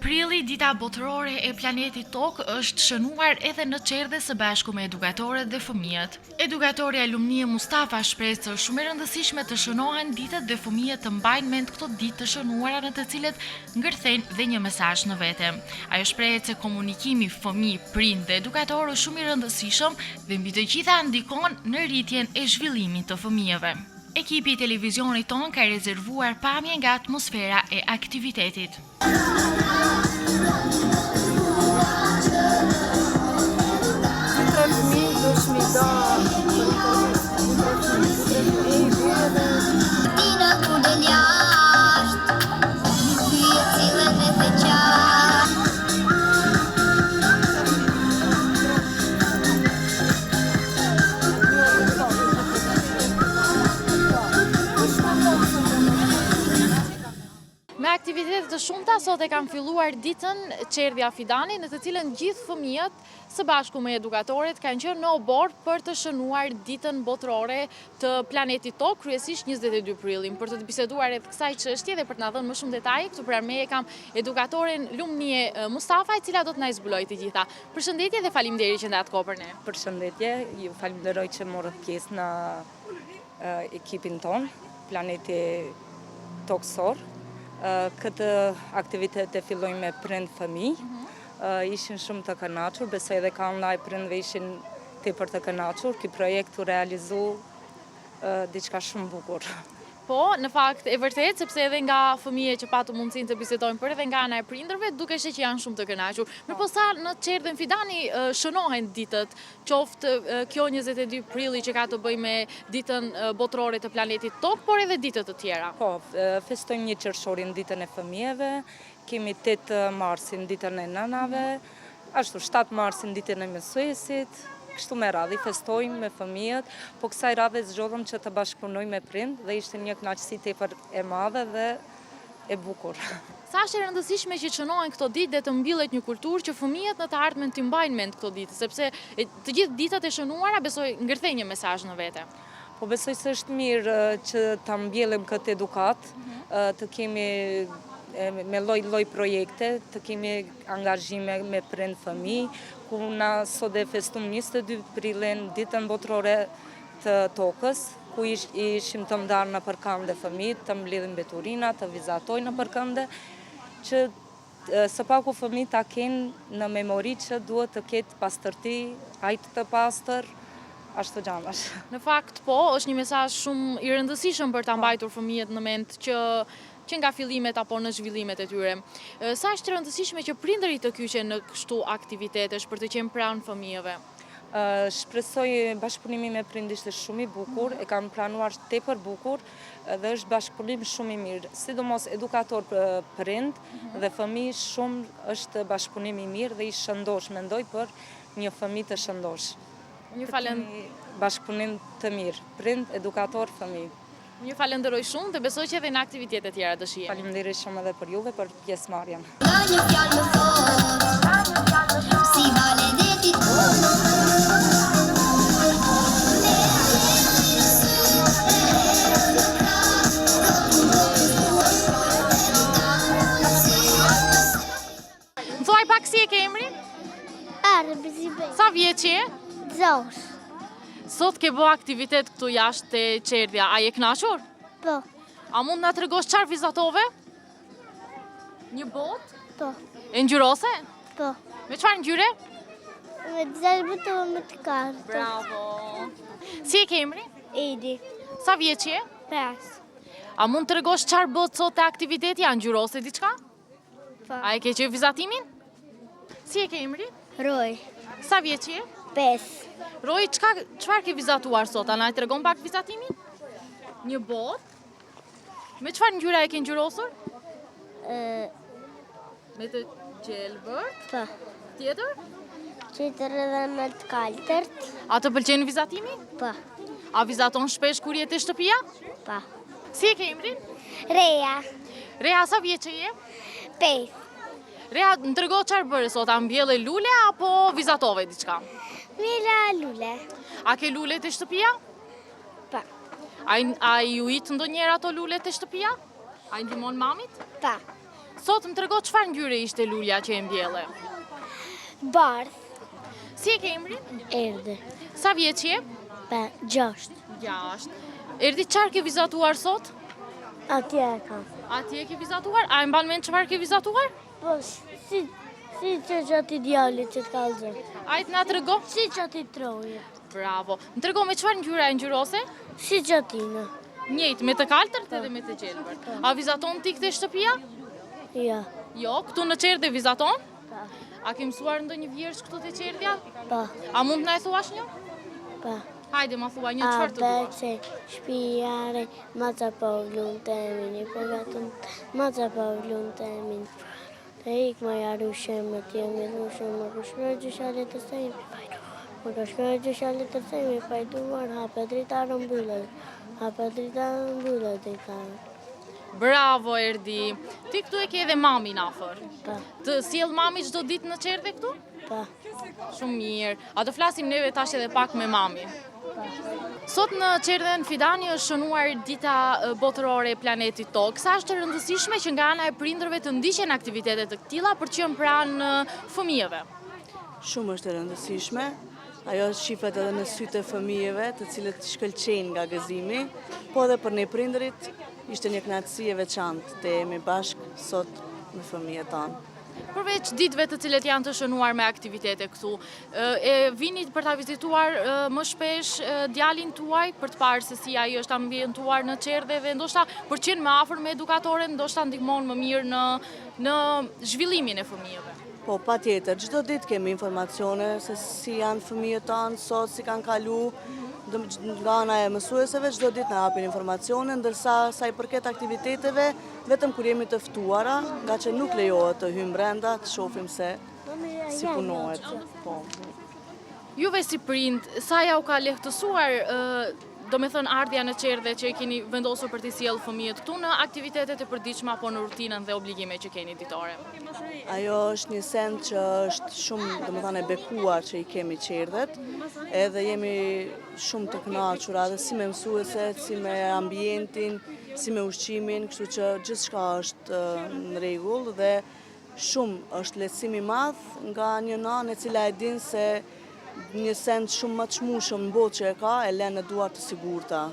prilli, dita botërore e planetit Tokë, është shënuar edhe në Qerdhe së bashku me edukatorët dhe fëmijët. Edukatorja Lumnie Mustafa shpreh se është shumë e rëndësishme të shënohen ditët dhe fëmijët të mbajnë mend këto ditë të shënuara në të cilët ngërthejnë dhe një mesazh në vete. Ajo shprehet se komunikimi fëmijë, prind dhe edukator është shumë i rëndësishëm dhe mbi të gjitha ndikon në rritjen e zhvillimit të fëmijëve. Ekipi i televizionit ton ka rezervuar pamje nga atmosfera e aktivitetit. Me aktivitetet të shumta sot e kam filluar ditën Qerdhja Fidani, në të cilën gjithë fëmijët së bashku me edukatorët kanë qenë në obor për të shënuar ditën botërore të planetit Tokë, kryesisht 22 prillin. Për të biseduar rreth kësaj çështje dhe për të na dhënë më shumë detaje, këtu pranë meje kam edukatoren Lumnie Mustafa, e cila do të na zbulojë të gjitha. Përshëndetje dhe faleminderit që ndat kohë për ne. Përshëndetje, ju falenderoj që morët pjesë në ekipin ton, Planeti Tokësor. Këtë aktivitet e fillojmë me prind fëmijë, ishin shumë të kënaqur, besoj edhe ka ndaj prindve ishin tepër të kënaqur, ky projekt u realizu diçka shumë bukur. Po, në fakt e vërtet, sepse edhe nga fëmijët që patu mundësinë të bisedojnë, por edhe nga ana e prindërve, duke që janë shumë të kënaqur. Mirë, sa në Qerdhen Fidani shënohen ditët, qoftë kjo 22 prilli që ka të bëjë me ditën botërore të planetit Tokë, por edhe ditët të tjera. Po, festojmë 1 qershorin ditën e fëmijëve, kemi 8 marsin ditën e nënave, ashtu 7 marsin ditën e mësuesit. Kështu me radhë, festojmë me fëmijët, po kësaj radhe zgjodhëm që të bashkëpunojmë me prind dhe ishte një kënaqësi tepër e madhe dhe e bukur. Sa është e rëndësishme që shënohen këto ditë dhe të mbillet një kulturë që fëmijët në të ardhmen të mbajnë mend këto ditë, sepse të gjithë ditët e shënuara besoj ngërthejnë një mesazh në vete. Po besoj se është mirë që ta mbjellim këtë edukat, të kemi me lloj projekte, të kemi angazhime me prind fëmijë, ku na sot e festum 22 prillin, ditën botërore të Tokës, ku ishim të ndarë në përkënde fëmijët, të mbledhin mbeturina, të vizatojnë në përkënde, që së paku fëmijët ta kenë në memori që duhet të ketë pastërti, ajtë të pastër, ashtu gjanash. Në fakt, po, është një mesazh shumë i rëndësishëm për ta mbajtur fëmijët në mend që nga fillimet apo në zhvillimet e tyre. Sa është rëndësishme që prindërit të kyqen në kështu aktivitetesh për të qenë pranë fëmijëve? Shpresoj bashkëpunimi me prind ishte shumë i bukur, e kanë planuar tepër bukur dhe është bashkëpunim shumë i mirë. Sidomos edukator prind dhe fëmijë shumë është bashkëpunim i mirë dhe i shëndosh, mendoj për një fëmijë të shëndosh. Bashkëpunim të mirë, prind, edukator, fëmijë. Ju falenderoj shumë dhe besoj që edhe në aktivitete tjera të shihemi. Faleminderit shumë edhe për juve për pjesëmarrjen. Më thuaj pak si e ke emrin? Arbëzibej. Sa vjeç je? 10. Sot ke bë aktivitet këtu jashtë te Qerdhja, a je kënaqur? Po, A mund na tregosh çfarë vizatove? Një botë? po, E ngjyrose? po. Me çfarë ngjyre? Me dizajnë me të kartë. Bravo. Si e ke emrin? Edi. Sa vjeç je? 5. A mund të tregosh çfarë bëhet sot te aktiviteti, a ngjyrose diçka? Po. A e ke qenë vizatimin? Si e ke emrin? Roj. Sa vjeç je? 5. Roj, çfarë ke vizatuar sot? A na e tregon pak vizatimin? Një botë? Me çfarë ngjyra e ke ngjyrosur? Me të gjelbër? Po. Tjetër? Qitër edhe me të kaltërt. A të pëlqen vizatimi? Po. A vizaton shpesh kur je te shtëpia? Po. Si e ke emrin? Reja. Reha, sa vjeçë je? 5. Reha, më trego çfarë bëre sot? A mbjelle lule apo vizatove diçka? Mira lule. A ke lule te shtëpia? Po. A ju i të ndonjëherë ato lule te shtëpia? A i ndihmon mamit? Po. Sot më trego çfarë ngjyre ishte lulja që e mbjelle? Bardh. Si e ke emrin? Erdhe. Sa vjeç je? 6. 6. Erdi çfarë ke vizatuar sot? Atje e kam. Atje ke vizatuar? A e mban mend çfarë ke vizatuar? Po, si që gjati djallit që t'ka lëzën. Ajt na trego. Si që ati troje. Bravo. Më trego me çfarë ngjyra e ngjyrose? Si gjatina. Njëjtë, me të kaltërt edhe me të gjelbërt. A vizaton ti këtë shtëpia? Ja. Jo, këtu në Qerdë vizaton? Pa. A ke mësuar ndonjë vjersh këtu te Qerdja? Pa. A mund të na e thuash një? Pa. Hajde, ma thua një çfarë të dua. Abece, shpijare, maca pa vlun të emin, i përgatun, maca pa vlun të emin. Të ik ma jaru shemë të jemi dhushe, më këshmërë gjyshallet të sejmi, fajtu. Më këshmërë gjyshallet të sejmi, fajtuar, hape dritarë mbyllet, hape dritarë mbyllet dritarë. Bravo, Erdi. Ti këtu e ke edhe mamin afër. Pa. Të sjell mami çdo ditë në Qerdë këtu? Pa. Shumë mirë. A do flasim neve tash edhe pak me mamin. Sot në Qerdën Fidani është shënuar dita botërore e planetit Tokë. Sa është e rëndësishme që nga ana e prindërve të ndiqen aktivitete të tilla për të qenë pranë fëmijëve? Shumë është e rëndësishme. Ajo shifet edhe në sytë e fëmijëve, të cilët shkëlqejnë nga gëzimi, po edhe për ne prindërit ishte një kënaqësi e veçantë të jemi bashkë sot me fëmijët tanë. Përveç ditëve të cilet janë të shënuar me aktivitete këtu, e vini për ta vizituar më shpesh djalin tuaj për të parë se si ai është ambientuar në Qerdë dhe ndoshta për të qenë më afër me edukatoren, ndoshta ndihmon më mirë në zhvillimin e fëmijëve. Po, patjetër, çdo ditë kemi informacione se si janë fëmijët tanë sot, si kanë kalu, nga ana e mësueseve çdo ditë na japin informacione, ndërsa sa i përket aktiviteteve, vetëm kur jemi të ftuara, nga që nuk lejohet të hyjmë brenda, të shohim se si punohet. Po. Juve si prind, sa ja u ka lehtësuar do me thënë ardhja në Qerdë që e keni vendosur për t'i sjellë fëmijët këtu në aktivitetet e përditshme apo në rutinën dhe obligime që keni ditore? Ajo është një send që është shumë, domethënë, e bekuar që i kemi Qerdët, edhe jemi shumë të kënaqur edhe si me mësueset, si me ambientin, si me ushqimin, kështu që gjithçka është në rregull dhe shumë është lehtësim i madh nga një nanë e cila e din se një send shumë më të çmueshëm në botë që e ka, e lën në duar të sigurta.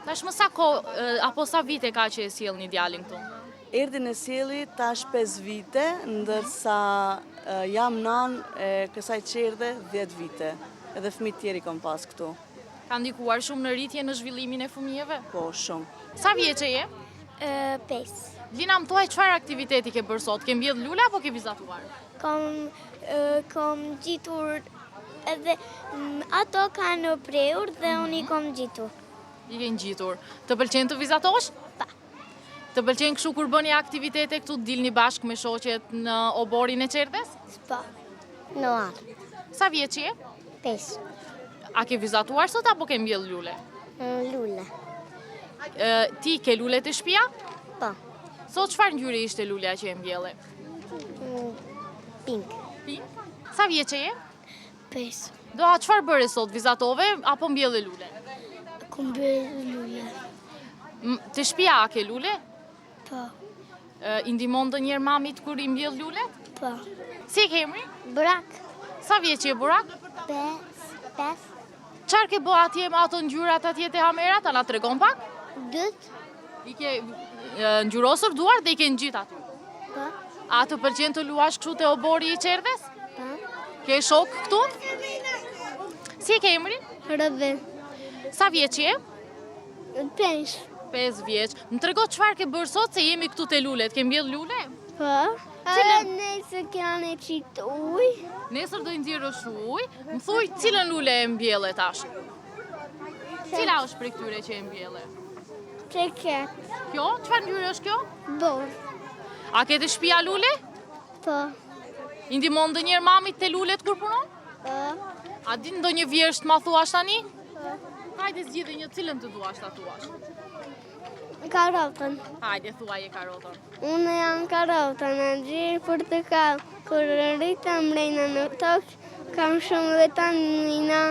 Tashmë sa kohë apo sa vite ka që e sjell një djalin këtu? Erdin e sjelli tash 5 vite, ndërsa jam nan e kësaj Qerdë 10 vite. Edhe fëmijë tjerë kam pas këtu. Ka ndikuar shumë në rritje në zhvillimin e fëmijëve? Po, shumë. Sa vjeçe je? 5. Lina, më thuaj çfarë aktiviteti ke bërë sot? Ke mbjell lule apo ke vizatuar? Kam gjitur edhe ato kanë preur dhe unë i kam gjitur. I ke ngjitur. Të pëlqen të vizatosh? Pa. Të pëlqen kështu kur bëni aktivitete këtu të dilni bashkë me shoqet në oborin e Qerdës? Pa. Në arë. Sa vjeç je? 5. A ke vizatuar sot apo ke mbjell lule? Lule. Ti ke lule të shtëpia? Pa. Sot çfarë ngjyre ishte lulja që e mbjelle? Pink. Pink. Sa vjeç je? 5. Do a çfarë bëre sot? Vizatove apo mbjelle lule? Kumbe lule. Të shtëpia a ke lule? Pa. I ndihmon ndonjëherë mamit kur i mbjell lulet? Pa. Si ke emri? Brak. Sa vjeç je Burak? 5. Çfarë ke bë atje me ato ngjyrat atje te kamerat? A na tregon pak? Dët. I ke ngjyrosur duar dhe i ke ngjit aty. Pa. A të pëlqen të luash këtu te obori i Qerdës? Pa. Ke shok këtu? Si ke emrin? Rëdhe. Sa vjeç je? 5. 5 vjeç. Më trego çfarë ke bërë sot se jemi këtu te lulet. Ke mbjell lule? Pa. Cilën? Nëse kanë qitë uj. Nesër do i nxjerrësh ujë. Më thuj cilën lule e mbjelle tash? Cila është prej këtyre që e mbjelle? Qeket. Kjo? Çfarë ngjyre është kjo? Bor. A ke të shtëpia lule? Pa. I ndihmon ndonjëherë mamit te lulet kur punon? Pa. A din ndonjë vjersh të ma thuash tani? Hajde zgjidhe një cilën të duash ta thuash. Karotën. Hajde thuaj e karotën. Unë jam karotën, e gjirë portokall. Kur rritam mrejna në tokë, kam shumë vetan mina.